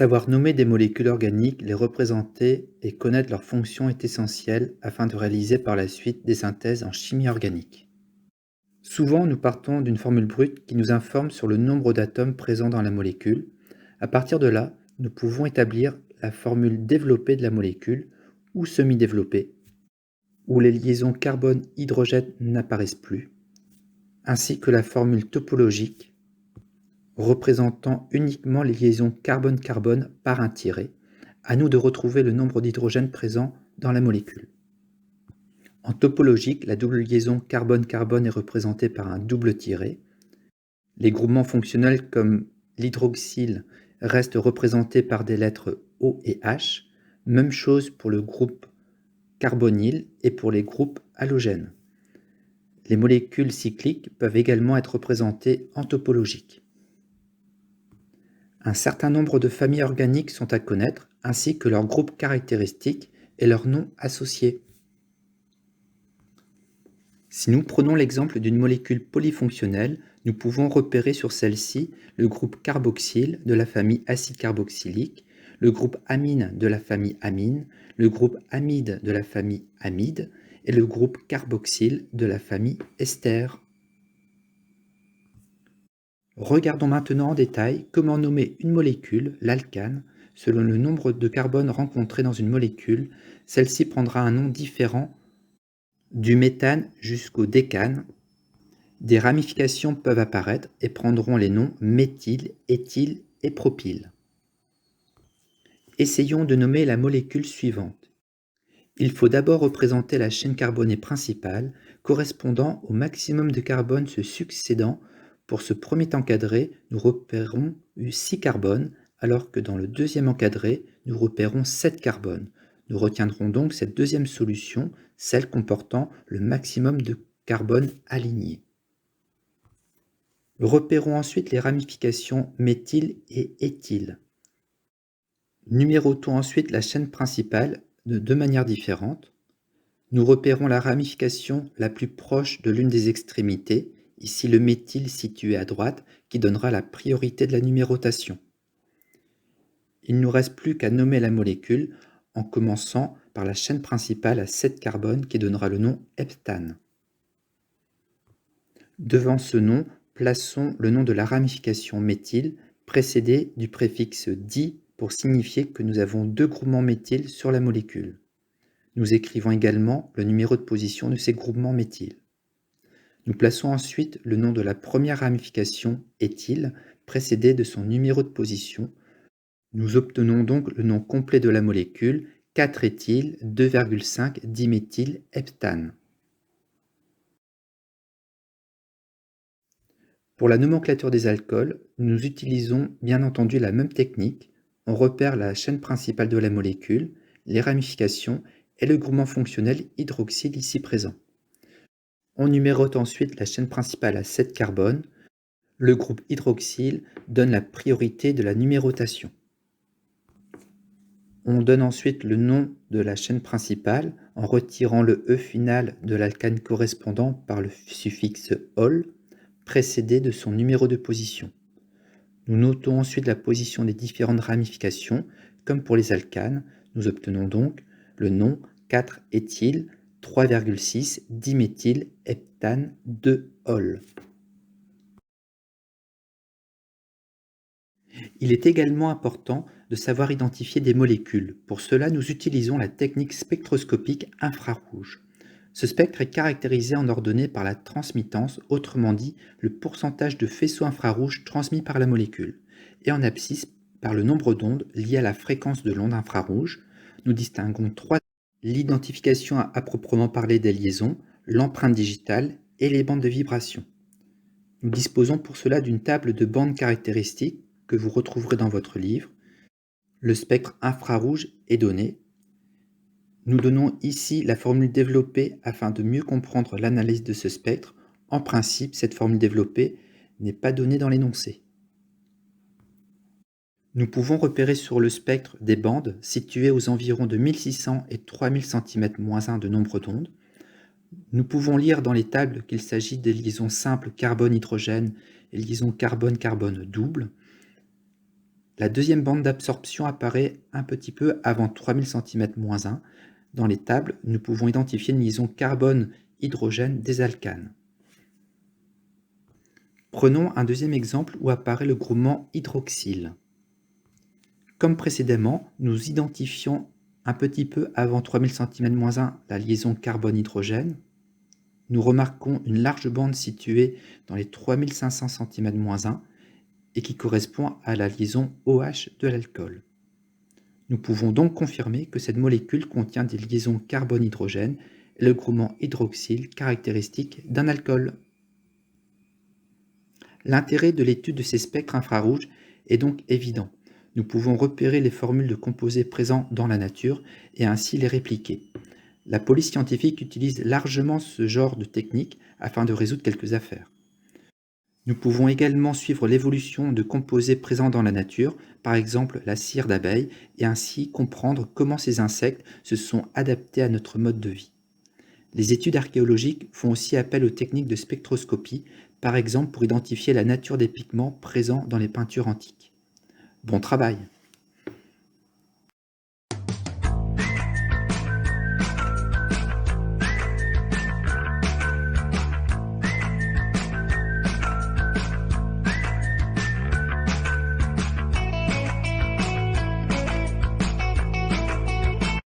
Savoir nommer des molécules organiques, les représenter et connaître leurs fonctions est essentiel afin de réaliser par la suite des synthèses en chimie organique. Souvent, nous partons d'une formule brute qui nous informe sur le nombre d'atomes présents dans la molécule. À partir de là, nous pouvons établir la formule développée de la molécule ou semi-développée, où les liaisons carbone-hydrogène n'apparaissent plus, ainsi que la formule topologique représentant uniquement les liaisons carbone-carbone par un tiret. À nous de retrouver le nombre d'hydrogènes présents dans la molécule. En topologique, la double liaison carbone-carbone est représentée par un double tiret. Les groupements fonctionnels comme l'hydroxyle restent représentés par des lettres O et H. Même chose pour le groupe carbonyle et pour les groupes halogènes. Les molécules cycliques peuvent également être représentées en topologique. Un certain nombre de familles organiques sont à connaître, ainsi que leurs groupes caractéristiques et leurs noms associés. Si nous prenons l'exemple d'une molécule polyfonctionnelle, nous pouvons repérer sur celle-ci le groupe carboxyle de la famille acide carboxylique, le groupe amine de la famille amine, le groupe amide de la famille amide et le groupe carboxyle de la famille ester. Regardons maintenant en détail comment nommer une molécule, l'alcane. Selon le nombre de carbone rencontré dans une molécule, celle-ci prendra un nom différent du méthane jusqu'au décane. Des ramifications peuvent apparaître et prendront les noms méthyle, éthyle et propyle. Essayons de nommer la molécule suivante. Il faut d'abord représenter la chaîne carbonée principale correspondant au maximum de carbone se succédant. Pour ce premier encadré, nous repérons 6 carbones, alors que dans le deuxième encadré, nous repérons 7 carbones. Nous retiendrons donc cette deuxième solution, celle comportant le maximum de carbone aligné. Repérons ensuite les ramifications méthyle et éthyle. Numérotons ensuite la chaîne principale de deux manières différentes. Nous repérons la ramification la plus proche de l'une des extrémités, ici le méthyle situé à droite, qui donnera la priorité de la numérotation. Il ne nous reste plus qu'à nommer la molécule en commençant par la chaîne principale à 7 carbones qui donnera le nom heptane. Devant ce nom, plaçons le nom de la ramification méthyle précédé du préfixe di pour signifier que nous avons deux groupements méthyle sur la molécule. Nous écrivons également le numéro de position de ces groupements méthyle. Nous plaçons ensuite le nom de la première ramification éthyle précédé de son numéro de position. Nous obtenons donc le nom complet de la molécule 4-éthyle 2,5 diméthylheptane. Pour la nomenclature des alcools, nous utilisons bien entendu la même technique. On repère la chaîne principale de la molécule, les ramifications et le groupement fonctionnel hydroxyle ici présent. On numérote ensuite la chaîne principale à 7 carbones. Le groupe hydroxyle donne la priorité de la numérotation. On donne ensuite le nom de la chaîne principale en retirant le E final de l'alcane correspondant par le suffixe -ol, précédé de son numéro de position. Nous notons ensuite la position des différentes ramifications, comme pour les alcanes. Nous obtenons donc le nom 4-éthyle 3,6 diméthylheptane 2-ol. Il est également important de savoir identifier des molécules. Pour cela, nous utilisons la technique spectroscopique infrarouge. Ce spectre est caractérisé en ordonnée par la transmittance, autrement dit le pourcentage de faisceaux infrarouges transmis par la molécule, et en abscisse par le nombre d'ondes liées à la fréquence de l'onde infrarouge. Nous distinguons trois: l'identification à proprement parler des liaisons, l'empreinte digitale et les bandes de vibration. Nous disposons pour cela d'une table de bandes caractéristiques que vous retrouverez dans votre livre. Le spectre infrarouge est donné. Nous donnons ici la formule développée afin de mieux comprendre l'analyse de ce spectre. En principe, cette formule développée n'est pas donnée dans l'énoncé. Nous pouvons repérer sur le spectre des bandes situées aux environs de 1600 et 3000 cm-1 de nombre d'ondes. Nous pouvons lire dans les tables qu'il s'agit des liaisons simples carbone-hydrogène et liaisons carbone-carbone double. La deuxième bande d'absorption apparaît un petit peu avant 3000 cm-1. Dans les tables, nous pouvons identifier une liaison carbone-hydrogène des alcanes. Prenons un deuxième exemple où apparaît le groupement hydroxyle. Comme précédemment, nous identifions un petit peu avant 3000 cm-1 la liaison carbone-hydrogène. Nous remarquons une large bande située dans les 3500 cm-1 et qui correspond à la liaison OH de l'alcool. Nous pouvons donc confirmer que cette molécule contient des liaisons carbone-hydrogène et le groupement hydroxyle caractéristique d'un alcool. L'intérêt de l'étude de ces spectres infrarouges est donc évident. Nous pouvons repérer les formules de composés présents dans la nature et ainsi les répliquer. La police scientifique utilise largement ce genre de technique afin de résoudre quelques affaires. Nous pouvons également suivre l'évolution de composés présents dans la nature, par exemple la cire d'abeille, et ainsi comprendre comment ces insectes se sont adaptés à notre mode de vie. Les études archéologiques font aussi appel aux techniques de spectroscopie, par exemple pour identifier la nature des pigments présents dans les peintures antiques. Bon travail!